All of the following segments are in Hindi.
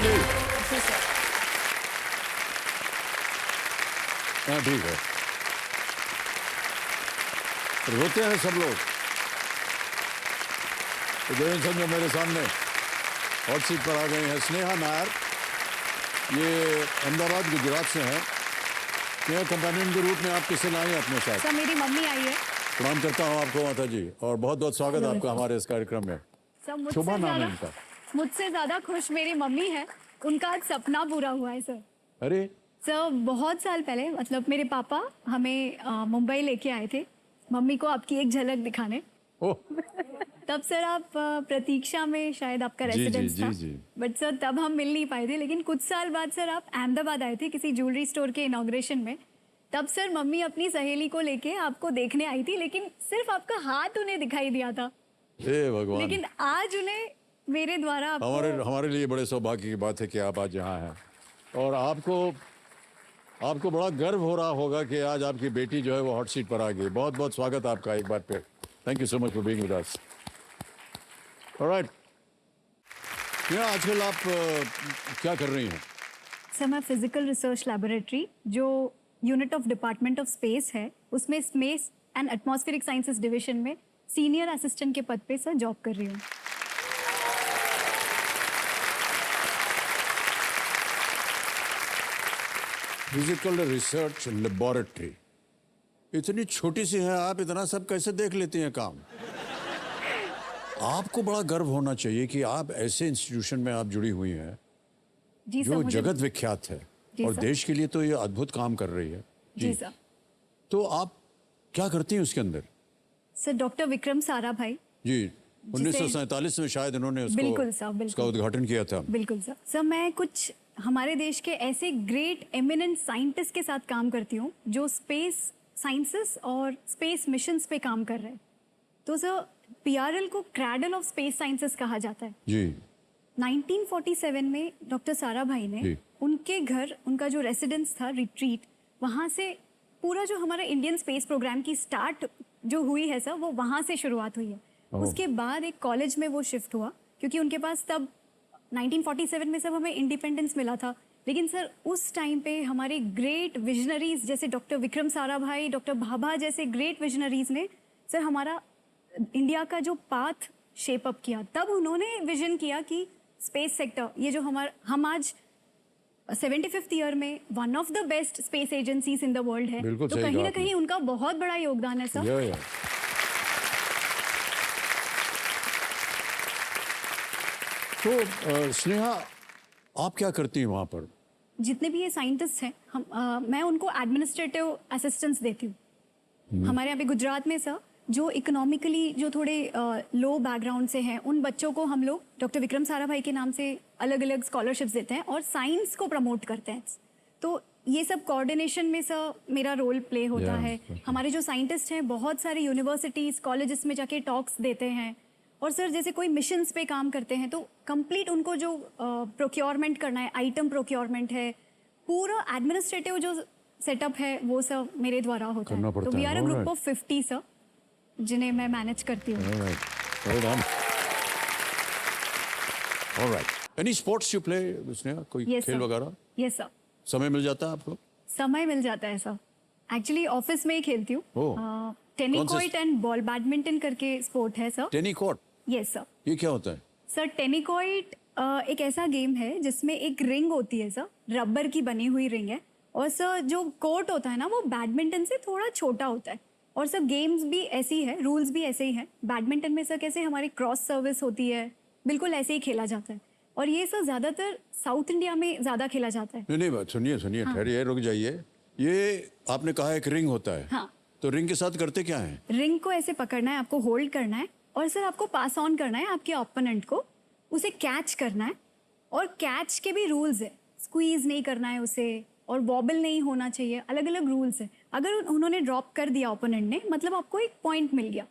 जी। जी सर। हाँ ठीक है। रोते हैं सब लोग। तो जयंत समझो मेरे सामने हॉट सीट पर आ गई हैं स्नेहा नायर। ये अहमदाबाद गुजरात से हैं। स्नेहा कंपेनियन के रूप में आप किसे लाए हैं अपने साथ? सर मेरी मम्मी आई है। प्रणाम करता हूँ आपको माता जी और बहुत बहुत स्वागत है आपका हमारे इस कार्यक्रम में। सर शुभा नाम है इनका। मुझसे ज्यादा खुश मेरी मम्मी है। उनका आज सपना पूरा हुआ है सर। अरे सर बहुत साल पहले मतलब मेरे पापा हमें मुंबई लेके आए थे मम्मी को आपकी एक झलक दिखाने। ओह तब सर आप प्रतीक्षा में शायद आपका जी, रेसिडेंस जी, था। जी। बट सर तब हम मिल नहीं पाए थे, लेकिन कुछ साल बाद सर आप अहमदाबाद आए थे किसी ज्वेलरी स्टोर के इनॉग्रेशन में। तब सर मम्मी अपनी सहेली को लेके आपको देखने आई थी, लेकिन सिर्फ आपका हाथ उन्हें दिखाई दिया था। हे भगवान। लेकिन आज उन्हें मेरे द्वारा हमारे लिए बड़े सौभाग्य की बात है कि आप आज यहाँ हैं और आपको बड़ा गर्व हो रहा होगा कि आज आपकी बेटी जो है वो हॉट सीट पर आ गई। बहुत बहुत स्वागत आपका एक बार फिर। Thank you so much for being with us. Alright, आजकल आप क्या कर रही हैं? सर मैं फिजिकल रिसर्च लैबोरेटरी जो unit of department of space है उसमें space and atmospheric sciences division में सीनियर असिस्टेंट के पद पे सर जॉब कर रही हूँ। फिजिकल रिसर्च लेबोरेटरी इतनी छोटी सी है, आप इतना सब कैसे देख लेती हैं काम? आपको बड़ा गर्व होना चाहिए कि आप ऐसे इंस्टीट्यूशन में आप जुड़ी हुई हैं जी सर, जो मुझे जगत विख्यात है जी और सर। देश के लिए तो ये अद्भुत काम कर रही है। जी सर। तो आप क्या करती हैं उसके अंदर? Sir doctor Vikram Sarabhai. जी 1947 में शायद इन्होंने बिल्कुल सर, बिल्कुल। उसका उद्घाटन किया था। बिल्कुल सर। सर मैं कुछ हमारे देश के ऐसे ग्रेट एमिनेंट साइंटिस्ट के साथ काम करती हूँ जो स्पेस साइंसेस और स्पेस मिशंस पे काम कर रहे हैं। तो सर पीआरएल को क्रैडल ऑफ स्पेस साइंसेस कहा जाता है। जी 1947 में डॉक्टर साराभाई ने जी। उनके घर उनका जो रेसिडेंस था रिट्रीट, वहाँ से पूरा जो हमारा इंडियन स्पेस प्रोग्राम की स्टार्ट जो हुई है सर वो वहाँ से शुरुआत हुई है। उसके बाद एक कॉलेज में वो शिफ्ट हुआ क्योंकि उनके पास तब 1947 में सब हमें इंडिपेंडेंस मिला था। लेकिन सर उस टाइम पे हमारे ग्रेट विजनरीज जैसे डॉक्टर विक्रम साराभाई, डॉक्टर भाभा जैसे ग्रेट विजनरीज ने सर हमारा इंडिया का जो पाथ शेप अप किया। तब उन्होंने विजन किया कि स्पेस सेक्टर ये जो हम आज 75th ईयर में one of the best space agencies in the world है। बिल्कुल तो सही कहीं कहा ना आपने। कहीं उनका बहुत बड़ा योगदान है सर। या। तो स्नेहा आप क्या करती हैं वहाँ पर? जितने भी ये साइंटिस्ट हैं मैं उनको एडमिनिस्ट्रेटिव असिस्टेंस देती हूँ। हमारे यहाँ पे गुजरात में सर जो इकोनॉमिकली जो थोड़े लो बैकग्राउंड से हैं उन बच्चों को हम लोग डॉक्टर विक्रम साराभाई के नाम से अलग अलग स्कॉलरशिप्स देते हैं और साइंस को प्रमोट करते हैं। तो ये सब कोऑर्डिनेशन में सर मेरा रोल प्ले होता है। हमारे जो साइंटिस्ट हैं बहुत सारे यूनिवर्सिटीज कॉलेजेस में जाके टॉक्स देते हैं और सर जैसे कोई मिशंस पे काम करते हैं तो कंप्लीट उनको जो प्रोक्योरमेंट करना है, आइटम प्रोक्योरमेंट है, पूरा एडमिनिस्ट्रेटिव जो सेटअप है वो सब मेरे द्वारा होता है। तो we are a group of 50 sir जिन्हें मैं मैनेज करती हूँ। Alright, any sports you play Sneha? कोई Yes, खेल sir. वगैरह? Yes sir. समय मिल जाता है आपको? समय मिल जाता है सर। एक्चुअली ऑफिस में ही खेलती हूँ। टेनिकॉइट एंड बॉल बैडमिंटन करके स्पोर्ट है सर। टेनिकॉट? Yes sir. ये क्या होता है? सर टेनिकॉइट एक ऐसा गेम है जिसमें एक रिंग होती है सर, रबर की बनी हुई रिंग है और सर जो कोर्ट होता है ना वो बैडमिंटन से थोड़ा छोटा होता है और सर गेम्स भी ऐसी है, रूल्स भी ऐसे ही हैं। बैडमिंटन में सर कैसे हमारी क्रॉस सर्विस होती है बिल्कुल ऐसे ही खेला जाता है और ये सर ज्यादातर साउथ इंडिया में ज्यादा खेला जाता है। नहीं बात सुनिए ठहरिए, रुक जाइए। ये आपने कहा एक रिंग होता है। हाँ। तो रिंग के साथ करते क्या है? रिंग को ऐसे पकड़ना है, आपको होल्ड करना है और सर आपको पास ऑन करना है आपके ओपोनेंट को, उसे कैच करना है और कैच के भी रूल्स है। स्क्वीज नहीं करना है उसे और वॉबल नहीं होना चाहिए, अलग अलग रूल्स है। अगर उन्होंने ड्रॉप कर दिया ओपोनेंट ने मतलब आपको एक पॉइंट मिल गया।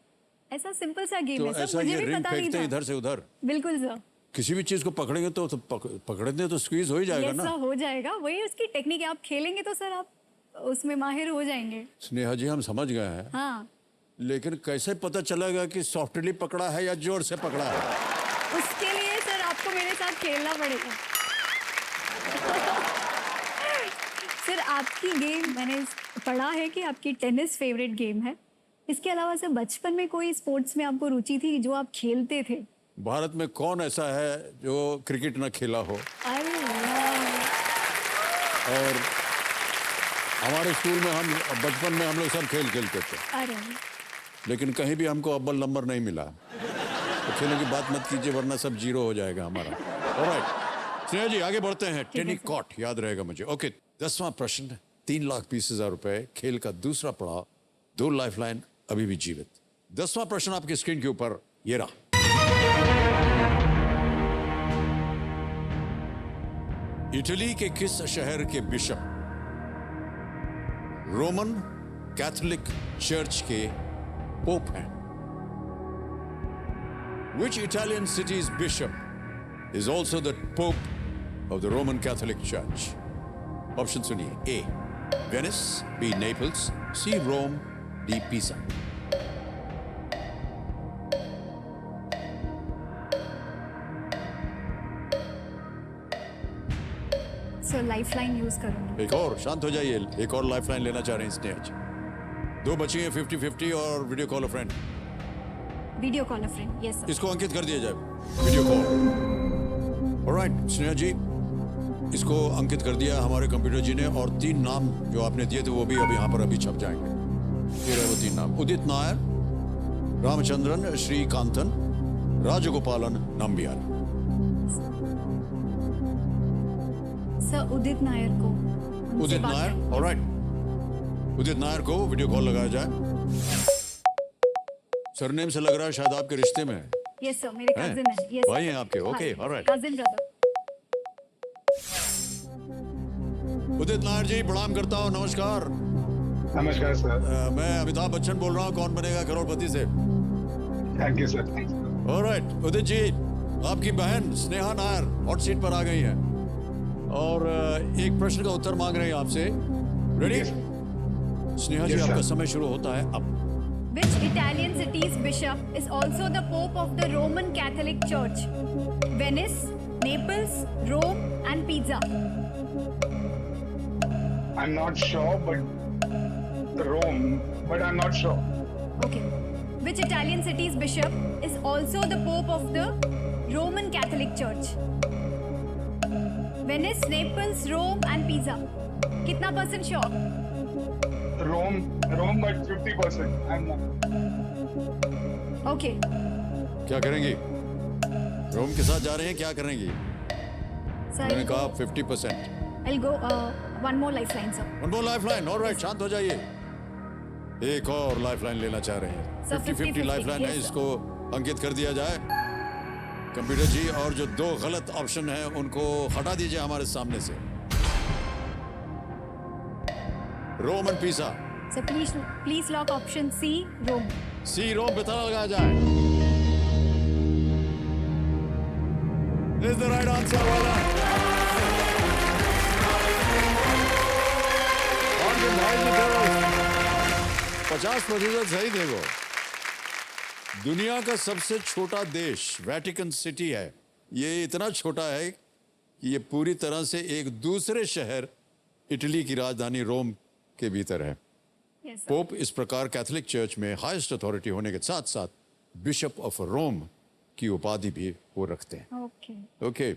ऐसा सिंपल सा गेम तो है सर, ऐसा मुझे ये भी रिंग पता नहीं फेंकते था। इधर से उधर? बिल्कुल सर। किसी भी चीज को पकड़ेंगे तो पकड़ने तो स्क्वीज हो ही जाएगा यस ना। सर, हो जाएगा। वही उसकी टेक्निक है। आप खेलेंगे तो सर आप उसमें माहिर हो जाएंगे। स्नेहा जी हम समझ गए हैं, हाँ। लेकिन कैसे पता चलेगा कि सॉफ्टली पकड़ा है या जोर से पकड़ा है? उसके लिए सर आपको मेरे साथ खेलना पड़ेगा। सर आपकी गेम मैंने पढ़ा है कि आपकी टेनिस फेवरेट गेम है। इसके अलावा सर बचपन में कोई स्पोर्ट्स में आपको रुचि थी जो आप खेलते थे? भारत में कौन ऐसा है जो क्रिकेट न खेला हो? अरे वाह! और हमारे स्कूल में हम बचपन में हम लोग सब खेल खेलते थे, अरे लेकिन कहीं भी हमको अव्वल नंबर नहीं मिला। तो खेलों की बात मत कीजिए वरना सब जीरो हो जाएगा हमारा। ऑलराइट स्नेहा जी, आगे बढ़ते हैं। टेनिस कॉर्ट याद रहेगा मुझे। ओके, 10वां प्रश्न, 3,20,000 रुपए, खेल का दूसरा पड़ाव, 2 लाइफलाइन अभी भी जीवित। 10वां प्रश्न आपकी स्क्रीन के ऊपर ये रहा। इटली के किस शहर के बिशप रोमन कैथोलिक चर्च के पोप हैं? Which Italian city's bishop is also the pope of the Roman Catholic Church? Option सुनिए। A. Venice, B. Naples, C. Rome, D. Pisa। Sir lifeline use करूंगी। एक और शांत हो जाइए, एक और लाइफलाइन लेना चाह रहे हैं स्नेहा जी। 2 बची हैं, 50-50 और वीडियो कॉल अ फ्रेंड। वीडियो कॉल अ फ्रेंड, यस सर। इसको अंकित कर दिया जाए, वीडियो कॉल। ऑलराइट स्नेहा जी, इसको अंकित कर दिया हमारे कंप्यूटर जी ने, और 3 नाम जो आपने दिए थे वो भी अब यहाँ पर अभी छप जाएंगे। ये रहे वो 3 नाम: उदित नायर, रामचंद्रन श्रीकांतन, राजगोपालन नंबियाल। सर उदित नायर को। उनसे उदित बात नायर, करें। ऑलराइट उदित नायर को वीडियो कॉल लगाया जाए। सरनेम से लग रहा है शायद आपके रिश्ते में है। यस सर, मेरे हैं? कजिन है। यस भाई हैं आपके, okay, alright. Cousin brother. Udit Nair ji, प्रणाम करता हूँ, नमस्कार। नमस्कार सर। मैं अमिताभ बच्चन बोल रहा हूँ, कौन बनेगा करोड़पति से। Thank you sir. Alright Udit ji, आपकी बहन स्नेहा नायर हॉट सीट पर आ गई है और एक प्रश्न का उत्तर मांग रही है आपसे। रेडी? स्नेहा जी, Yes, आपका sir. समय शुरू होता है अब। Which Italian city's bishop is also the Pope of the Roman Catholic Church? Venice, Naples, Rome, and Pisa. I'm not sure, but Rome, but I'm not sure. Okay. Which Italian city's bishop is also the Pope of the Roman Catholic Church? Venice, Naples, Rome, and Pisa. कितना % sure? Rome, but 50%. I'm not. Okay. क्या करेंगी? रोम के साथ जा रहे हैं, क्या करेंगी? So मैंने कहा 50%। I'll go one more lifeline, sir. One more lifeline. Alright, शांत हो जाइए। एक और लाइफलाइन लेना चाह रहे हैं। So 50-50 लाइफलाइन है, yes, sir. इसको अंकित कर दिया जाए कंप्यूटर जी, और जो 2 गलत ऑप्शन हैं उनको हटा दीजिए हमारे सामने से। रोम एंड पिसा। So please lock option C, Rome. सी, रोम पे ताला लगाया जाए। Is the right answer, well done. और जो भाई जी थे 50% सही थे वो। दुनिया का सबसे छोटा देश वेटिकन सिटी है। ये इतना छोटा है कि ये पूरी तरह से एक दूसरे शहर इटली की राजधानी रोम के भीतर है। Yes, sir. पोप इस प्रकार कैथोलिक चर्च में हाईएस्ट अथॉरिटी होने के साथ साथ बिशप ऑफ रोम की उपाधि भी वो रखते हैं। Okay. ओके